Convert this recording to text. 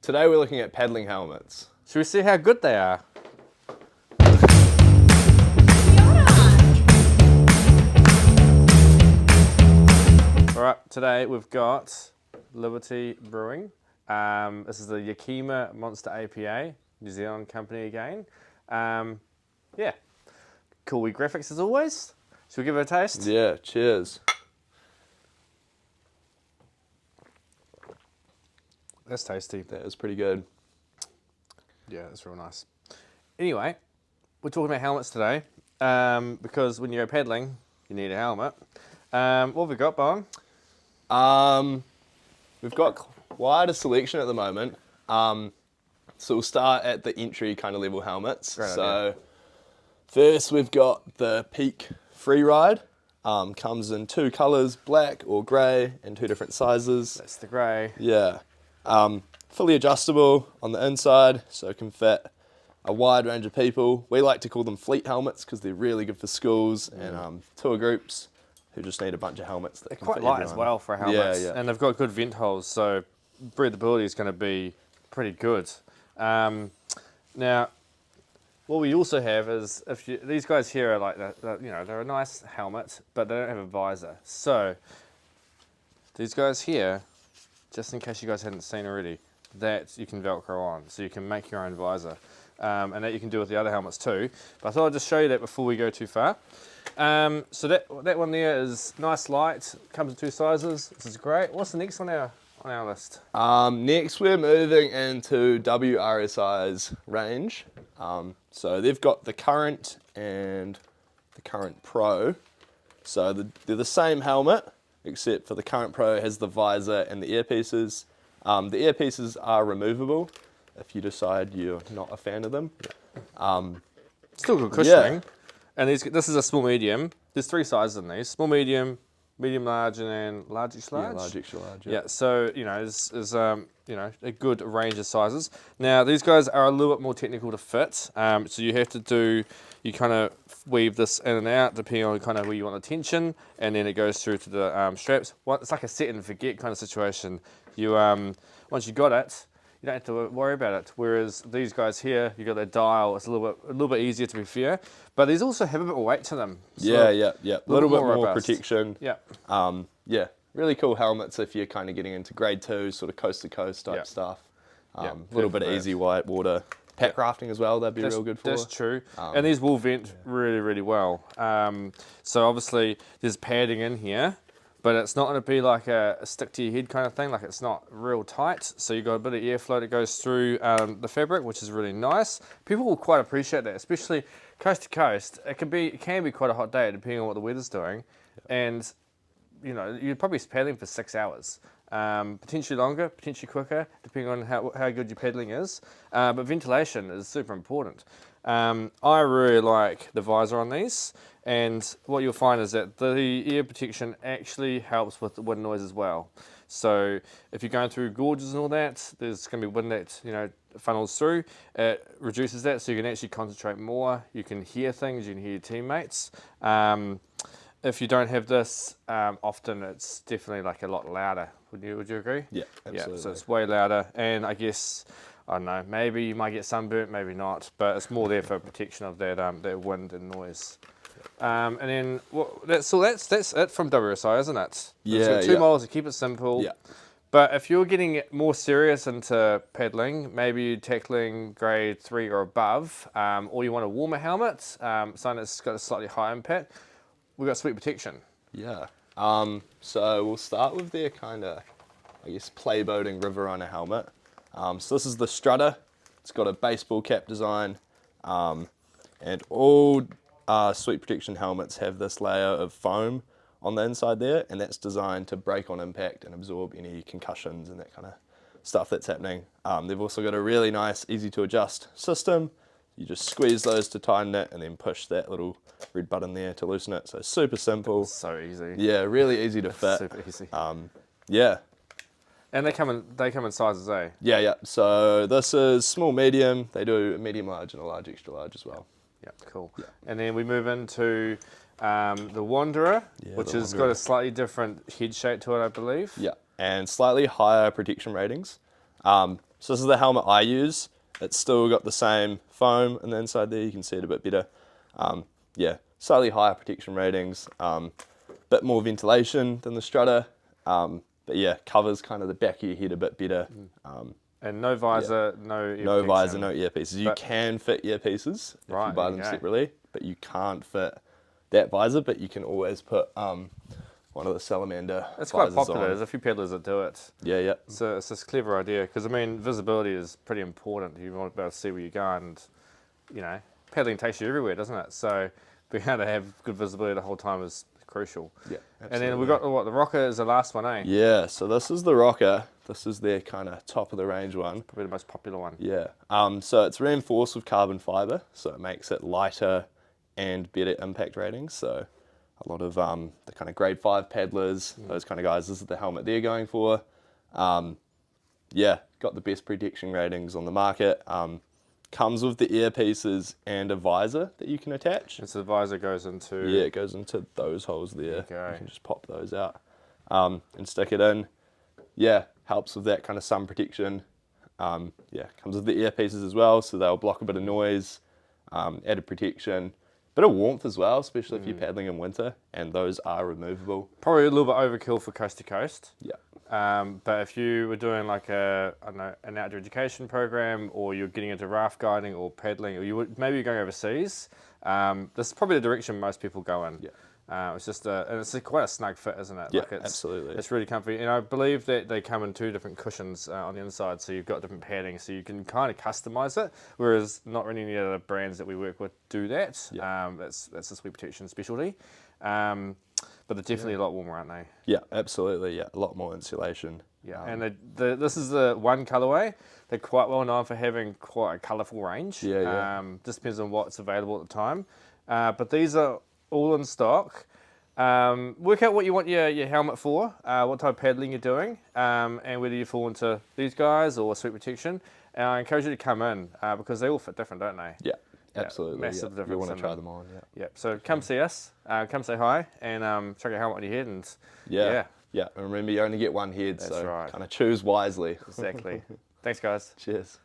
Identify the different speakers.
Speaker 1: Today we're looking at paddling helmets.
Speaker 2: Should we see how good they are? Alright, today we've got Liberty Brewing. This is the Yakima Monster APA, New Zealand company again. Yeah, cool wee graphics as always. Should we give it a taste?
Speaker 1: Yeah, cheers.
Speaker 2: That's tasty.
Speaker 1: That was pretty good.
Speaker 2: Yeah, that's real nice. Anyway, we're talking about helmets today because when you go paddling, you need a helmet. What have we got, Bowen?
Speaker 1: We've got quite a selection at the moment. So we'll start at the entry kind of level helmets.
Speaker 2: Great idea.
Speaker 1: First we've got the Peak Freeride. Comes in two colours, black or grey, and two different sizes.
Speaker 2: That's the grey.
Speaker 1: Yeah. Fully adjustable on the inside, so it can fit a wide range of people. We like to call them fleet helmets because they're really good for schools and tour groups who just need a bunch of helmets. That
Speaker 2: They're
Speaker 1: can
Speaker 2: quite
Speaker 1: fit
Speaker 2: light
Speaker 1: everyone.
Speaker 2: as well for helmets.
Speaker 1: Yeah, yeah.
Speaker 2: And they've got good vent holes, so breathability is going to be pretty good. Now, what we also have is these guys here are like they're a nice helmet, but they don't have a visor. So these guys here, just in case you guys hadn't seen already, that you can Velcro on, so you can make your own visor, and that you can do with the other helmets too. But I thought I'd just show you that before we go too far. So that one there is nice light, comes in two sizes. This is great. What's the next one on our list?
Speaker 1: Next we're moving into WRSI's range. So they've got the Current and the Current Pro. So they're the same helmet, except for the Current Pro has the visor and the earpieces. The earpieces are removable if you decide you're not a fan of them.
Speaker 2: Still good cushioning.
Speaker 1: Yeah.
Speaker 2: And this is a small medium. There's three sizes in these: small, medium, medium large, and then large extra large.
Speaker 1: Yeah, large extra large.
Speaker 2: Yeah. So there's a good range of sizes. Now these guys are a little bit more technical to fit. So you have to kind of weave this in and out depending on kind of where you want the tension, and then it goes through to the straps. Well, it's like a set and forget kind of situation. You once you got it, you don't have to worry about it. Whereas these guys here, you got their dial. It's a little bit easier, to be fair. But these also have a bit more weight to them. So
Speaker 1: Yeah. A little bit more
Speaker 2: robust.
Speaker 1: protection.
Speaker 2: Yeah.
Speaker 1: Yeah, really cool helmets if you're kind of getting into grade 2, sort of coast to coast type stuff. A little bit of easy white water. Pack rafting as well, that'd be real good for.
Speaker 2: That's true. And these will vent really, really well. So obviously there's padding in here, but it's not going to be like a stick to your head kind of thing. Like it's not real tight. So you've got a bit of airflow that goes through the fabric, which is really nice. People will quite appreciate that, especially coast to coast. It can be quite a hot day depending on what the weather's doing. And you're probably paddling for 6 hours. Potentially longer, potentially quicker, depending on how good your paddling is. But ventilation is super important. I really like the visor on these, and what you'll find is that the ear protection actually helps with the wind noise as well. So if you're going through gorges and all that, there's going to be wind that funnels through. It reduces that, so you can actually concentrate more. You can hear things, you can hear your teammates. If you don't have this, often it's definitely like a lot louder. Would you agree?
Speaker 1: Yeah, absolutely.
Speaker 2: Yeah, so it's way louder, and I guess, I don't know, maybe you might get sunburnt, maybe not, but it's more there for protection of that wind and noise. And then that's it from WRSI, isn't it?
Speaker 1: Yeah,
Speaker 2: It's got two models to keep it simple.
Speaker 1: Yeah.
Speaker 2: But if you're getting more serious into paddling, maybe you're tackling grade 3 or above, or you want a warmer helmet, something that's got a slightly higher impact, we've got sweet protection.
Speaker 1: Yeah. So we'll start with their kind of, I guess, play boating river runner helmet. So this is the Strutter. It's got a baseball cap design, and all sweet protection helmets have this layer of foam on the inside there, and that's designed to break on impact and absorb any concussions and that kind of stuff that's happening. They've also got a really nice, easy to adjust system. You just squeeze those to tighten it and then push that little red button there to loosen it. So super simple.
Speaker 2: So easy.
Speaker 1: Yeah, really easy to fit.
Speaker 2: Super easy.
Speaker 1: Yeah.
Speaker 2: And they come in sizes, eh?
Speaker 1: Yeah. So this is small, medium. They do a medium large and a large extra large as well.
Speaker 2: Yeah, cool. Yeah. And then we move into the Wanderer, which has got a slightly different head shape to it, I believe.
Speaker 1: Yeah, and slightly higher protection ratings. So this is the helmet I use. It's still got the same foam on the inside there. You can see it a bit better. Yeah, slightly higher protection ratings. Bit more ventilation than the Strutter. But yeah, covers kind of the back of your head a bit better.
Speaker 2: And no visor, no ear
Speaker 1: No visor,
Speaker 2: protection.
Speaker 1: no earpieces. You can fit earpieces if
Speaker 2: Right,
Speaker 1: you buy
Speaker 2: there
Speaker 1: them
Speaker 2: you go.
Speaker 1: separately, but you can't fit that visor. But you can always put one of the salamander
Speaker 2: It's quite
Speaker 1: visors
Speaker 2: popular.
Speaker 1: on.
Speaker 2: There's a few peddlers that do it.
Speaker 1: Yeah, yeah.
Speaker 2: So it's this clever idea because I mean visibility is pretty important. You want to be able to see where you're going, and you know paddling takes you everywhere, doesn't it? So being able to have good visibility the whole time is crucial.
Speaker 1: Yeah,
Speaker 2: And then we've got the rocker is the last one, eh?
Speaker 1: Yeah, so this is the rocker. This is their kind of top of the range one.
Speaker 2: Probably the most popular one.
Speaker 1: Yeah. So it's reinforced with carbon fiber, so it makes it lighter and better impact ratings. So a lot of the kind of grade 5 paddlers, those kind of guys, this is the helmet they're going for. Yeah, got the best protection ratings on the market. Comes with the earpieces and a visor that you can attach.
Speaker 2: And so the visor goes into...
Speaker 1: Yeah, it goes into those holes there.
Speaker 2: Okay.
Speaker 1: You can just pop those out and stick it in. Yeah, helps with that kind of sun protection. Yeah, comes with the earpieces as well, so they'll block a bit of noise, added protection. Bit of warmth as well, especially if you're paddling in winter, and those are removable.
Speaker 2: Probably a little bit overkill for coast to coast.
Speaker 1: Yeah.
Speaker 2: But if you were doing like I don't know, an outdoor education program, or you're getting into raft guiding or paddling, or maybe you're going overseas, this is probably the direction most people go in.
Speaker 1: Yeah.
Speaker 2: It's just and it's quite a snug fit, isn't it?
Speaker 1: Yeah,
Speaker 2: Like
Speaker 1: absolutely.
Speaker 2: It's really comfy, and I believe that they come in 2 different cushions on the inside, so you've got different padding, so you can kind of customize it. Whereas not really any other brands that we work with do that.
Speaker 1: Yeah.
Speaker 2: That's a Sweet Protection specialty. But they're definitely a lot warmer, aren't they?
Speaker 1: Yeah, absolutely. Yeah, a lot more insulation.
Speaker 2: Yeah, and this is the one colourway. They're quite well known for having quite a colourful range.
Speaker 1: Yeah, yeah.
Speaker 2: Just depends on what's available at the time. But these are all in stock. Work out what you want your helmet for, what type of paddling you're doing, and whether you fall into these guys or Sweet Protection. And I encourage you to come in because they all fit different, don't they?
Speaker 1: Yeah, absolutely.
Speaker 2: massive
Speaker 1: Yeah.
Speaker 2: difference.
Speaker 1: You want
Speaker 2: in
Speaker 1: to try them on, yeah.
Speaker 2: Yeah, so come see us, come say hi, and chuck a helmet on your head, and
Speaker 1: Yeah. Yeah, and remember you only get one head,
Speaker 2: That's
Speaker 1: so
Speaker 2: right.
Speaker 1: kind of choose wisely.
Speaker 2: exactly. Thanks, guys.
Speaker 1: Cheers.